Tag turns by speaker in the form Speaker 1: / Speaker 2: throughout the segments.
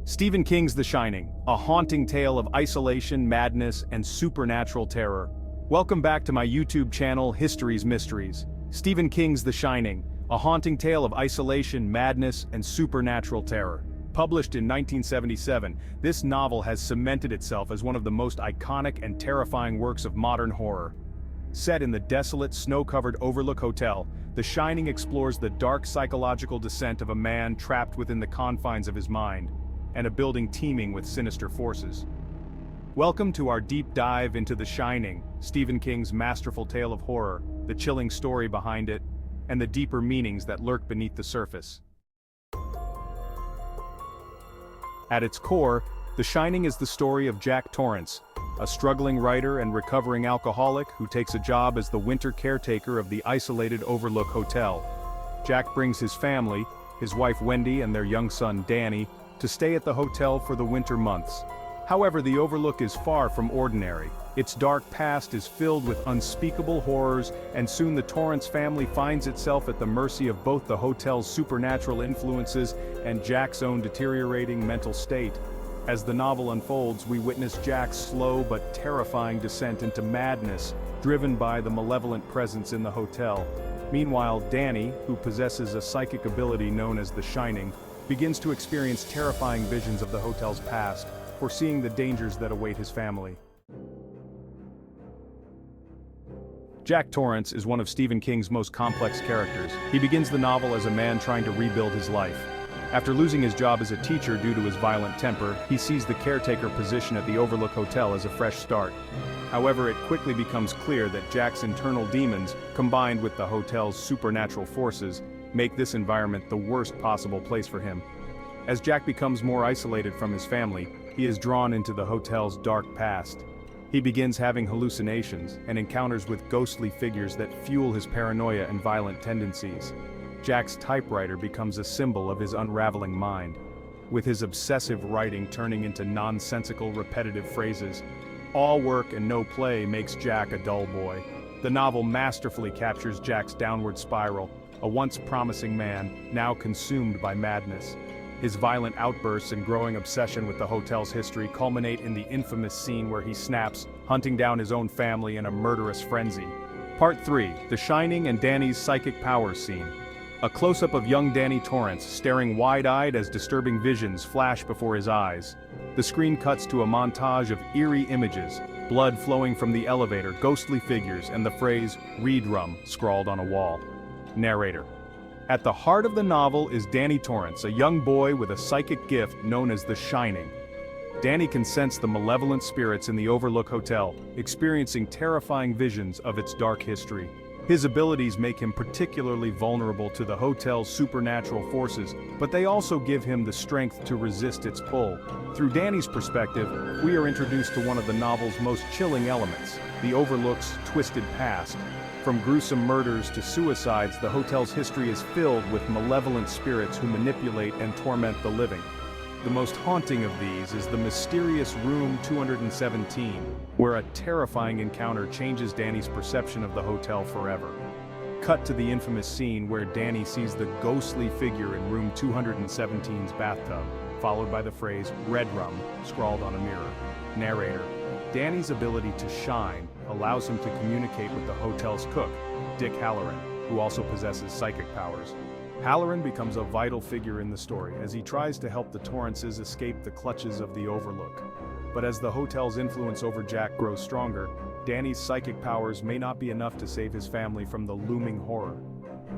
Speaker 1: Stephen King's The Shining, a haunting tale of isolation, madness, and supernatural terror. Welcome back to my YouTube channel, History's Mysteries. Stephen King's The Shining, a haunting tale of isolation, madness, and supernatural terror. Published in 1977, this novel has cemented itself as one of the most iconic and terrifying works of modern horror. Set in the desolate, snow-covered Overlook Hotel, The Shining explores the dark psychological descent of a man trapped within the confines of his mind, and a building teeming with sinister forces. Welcome to our deep dive into The Shining, Stephen King's masterful tale of horror, the chilling story behind it, and the deeper meanings that lurk beneath the surface. At its core, The Shining is the story of Jack Torrance, a struggling writer and recovering alcoholic who takes a job as the winter caretaker of the isolated Overlook Hotel. Jack brings his family, his wife Wendy and their young son Danny, to stay at the hotel for the winter months. However, the Overlook is far from ordinary. Its dark past is filled with unspeakable horrors, and soon the Torrance family finds itself at the mercy of both the hotel's supernatural influences and Jack's own deteriorating mental state. As the novel unfolds, we witness Jack's slow but terrifying descent into madness, driven by the malevolent presence in the hotel. Meanwhile, Danny, who possesses a psychic ability known as the Shining, begins to experience terrifying visions of the hotel's past, foreseeing the dangers that await his family. Jack Torrance is one of Stephen King's most complex characters. He begins the novel as a man trying to rebuild his life. After losing his job as a teacher due to his violent temper, he sees the caretaker position at the Overlook Hotel as a fresh start. However, it quickly becomes clear that Jack's internal demons, combined with the hotel's supernatural forces, make this environment the worst possible place for him. As Jack becomes more isolated from his family, he is drawn into the hotel's dark past. He begins having hallucinations and encounters with ghostly figures that fuel his paranoia and violent tendencies. Jack's typewriter becomes a symbol of his unraveling mind, with his obsessive writing turning into nonsensical, repetitive phrases. All work and no play makes Jack a dull boy. The novel masterfully captures Jack's downward spiral, a once promising man, now consumed by madness. His violent outbursts and growing obsession with the hotel's history culminate in the infamous scene where he snaps, hunting down his own family in a murderous frenzy. Part 3, The Shining and Danny's Psychic Powers Scene. A close-up of young Danny Torrance staring wide-eyed as disturbing visions flash before his eyes. The screen cuts to a montage of eerie images, blood flowing from the elevator, ghostly figures, and the phrase, "Read Rum," scrawled on a wall. Narrator. At the heart of the novel is Danny Torrance, a young boy with a psychic gift known as the Shining. Danny can sense the malevolent spirits in the Overlook Hotel, experiencing terrifying visions of its dark history. His abilities make him particularly vulnerable to the hotel's supernatural forces, but they also give him the strength to resist its pull. Through Danny's perspective, we are introduced to one of the novel's most chilling elements, the Overlook's twisted past. From gruesome murders to suicides, the hotel's history is filled with malevolent spirits who manipulate and torment the living. The most haunting of these is the mysterious Room 217, where a terrifying encounter changes Danny's perception of the hotel forever. Cut to the infamous scene where Danny sees the ghostly figure in Room 217's bathtub, followed by the phrase, "Red Rum," scrawled on a mirror. Narrator. Danny's ability to shine allows him to communicate with the hotel's cook, Dick Halloran, who also possesses psychic powers. Halloran becomes a vital figure in the story as he tries to help the Torrances escape the clutches of the Overlook. But as the hotel's influence over Jack grows stronger, Danny's psychic powers may not be enough to save his family from the looming horror.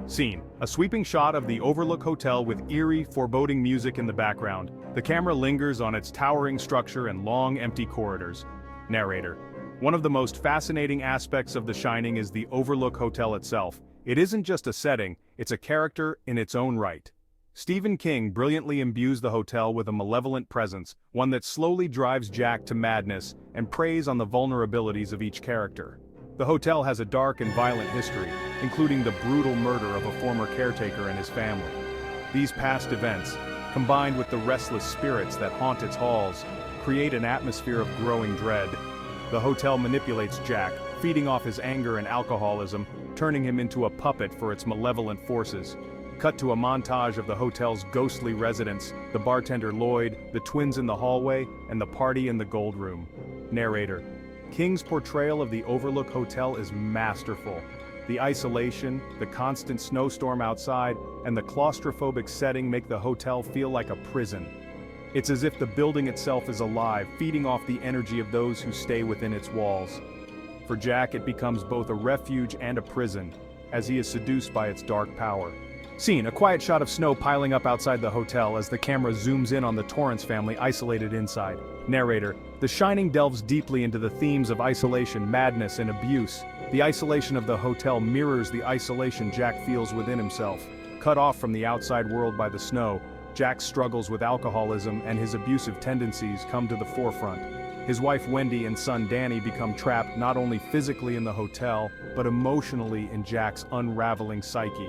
Speaker 1: Scene. A sweeping shot of the Overlook Hotel with eerie, foreboding music in the background. The camera lingers on its towering structure and long, empty corridors. Narrator. One of the most fascinating aspects of The Shining is the Overlook Hotel itself. It isn't just a setting, it's a character in its own right. Stephen King brilliantly imbues the hotel with a malevolent presence, one that slowly drives Jack to madness and preys on the vulnerabilities of each character. The hotel has a dark and violent history, including the brutal murder of a former caretaker and his family. These past events, combined with the restless spirits that haunt its halls, create an atmosphere of growing dread. The hotel manipulates Jack, feeding off his anger and alcoholism, turning him into a puppet for its malevolent forces. Cut to a montage of the hotel's ghostly residents, the bartender Lloyd, the twins in the hallway, and the party in the gold room. Narrator: King's portrayal of the Overlook Hotel is masterful. The isolation, the constant snowstorm outside, and the claustrophobic setting make the hotel feel like a prison. It's as if the building itself is alive, feeding off the energy of those who stay within its walls. For Jack, it becomes both a refuge and a prison, as he is seduced by its dark power. Scene: a quiet shot of snow piling up outside the hotel as the camera zooms in on the Torrance family isolated inside. Narrator: The Shining delves deeply into the themes of isolation, madness, and abuse. The isolation of the hotel mirrors the isolation Jack feels within himself. Cut off from the outside world by the snow, Jack's struggles with alcoholism and his abusive tendencies come to the forefront. His wife Wendy and son Danny become trapped not only physically in the hotel, but emotionally in Jack's unraveling psyche.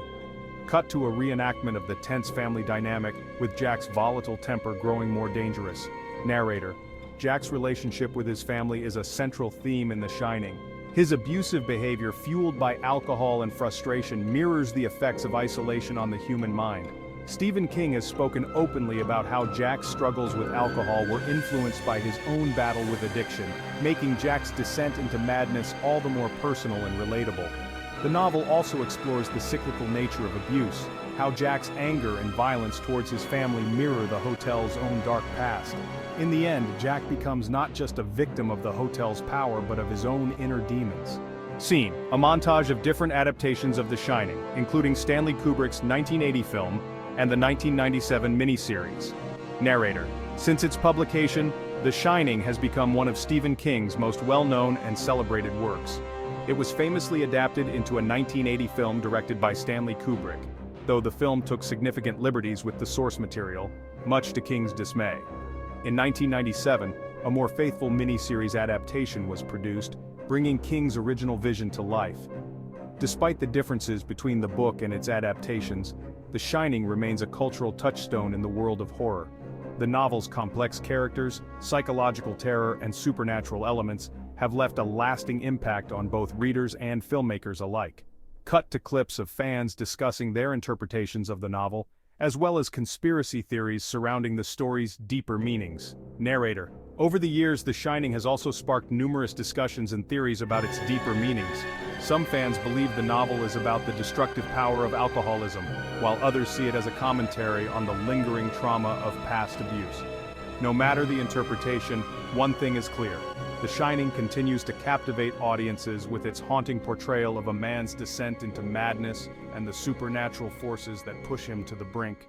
Speaker 1: Cut to a reenactment of the tense family dynamic, with Jack's volatile temper growing more dangerous. Narrator: Jack's relationship with his family is a central theme in The Shining. His abusive behavior, fueled by alcohol and frustration, mirrors the effects of isolation on the human mind. Stephen King has spoken openly about how Jack's struggles with alcohol were influenced by his own battle with addiction, making Jack's descent into madness all the more personal and relatable. The novel also explores the cyclical nature of abuse, how Jack's anger and violence towards his family mirror the hotel's own dark past. In the end, Jack becomes not just a victim of the hotel's power but of his own inner demons. Scene: a montage of different adaptations of The Shining, including Stanley Kubrick's 1980 film and the 1997 miniseries. Narrator: Since its publication, The Shining has become one of Stephen King's most well-known and celebrated works. It was famously adapted into a 1980 film directed by Stanley Kubrick, though the film took significant liberties with the source material, much to King's dismay. In 1997, a more faithful miniseries adaptation was produced, bringing King's original vision to life. Despite the differences between the book and its adaptations, The Shining remains a cultural touchstone in the world of horror. The novel's complex characters, psychological terror, and supernatural elements have left a lasting impact on both readers and filmmakers alike. Cut to clips of fans discussing their interpretations of the novel, as well as conspiracy theories surrounding the story's deeper meanings. Narrator: Over the years, The Shining has also sparked numerous discussions and theories about its deeper meanings. Some fans believe the novel is about the destructive power of alcoholism, while others see it as a commentary on the lingering trauma of past abuse. No matter the interpretation, one thing is clear: The Shining continues to captivate audiences with its haunting portrayal of a man's descent into madness and the supernatural forces that push him to the brink.